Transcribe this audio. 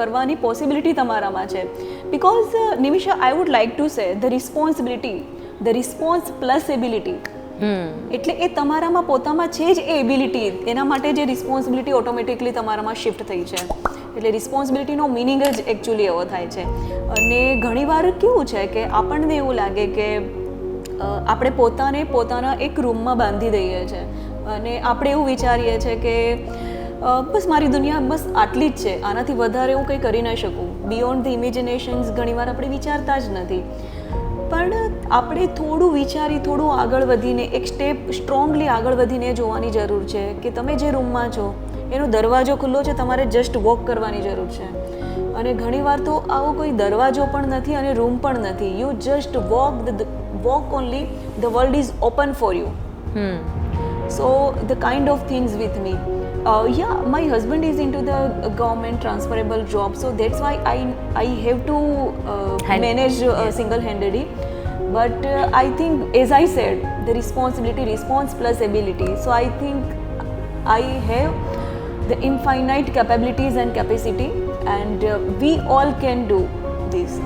કરવાની પોસિબિલિટી તમારામાં છે. Because Nimisha, I would like to say the response plus ability, એટલે એ તમારામાં પોતામાં છે જ એ એબિલિટી, એના માટે જે રિસ્પોન્સિબિલિટી ઓટોમેટિકલી તમારામાં શિફ્ટ થઈ છે. એટલે રિસ્પોન્સિબિલિટીનો મિનિંગ જ એકચ્યુઅલી એવો થાય છે. અને ઘણીવાર કેવું છે કે આપણને એવું લાગે કે આપણે પોતાના એક રૂમમાં બાંધી દઈએ છીએ અને આપણે એવું વિચારીએ છીએ કે બસ મારી દુનિયા બસ આટલી જ છે, આનાથી વધારે હું કંઈ કરી ન શકું. બિયોન્ડ ધ ઇમેજિનેશન્સ ઘણીવાર આપણે વિચારતા જ નથી. પણ આપણે થોડું વિચારી, થોડું આગળ વધીને, એક સ્ટેપ સ્ટ્રોંગલી આગળ વધીને જોવાની જરૂર છે કે તમે જે રૂમમાં છો એનો દરવાજો ખુલ્લો છે, તમારે જસ્ટ વોક કરવાની જરૂર છે. અને ઘણીવાર તો આવો કોઈ દરવાજો પણ નથી અને રૂમ પણ નથી. You just walk only, the world is open for you. So the kind of things with me, yeah, my husband is into the government transferable job, so that's why I have to manage single-handedly. But I think, as I said, the response plus ability. So I think I have the infinite capabilities and capacity, and we all can do this.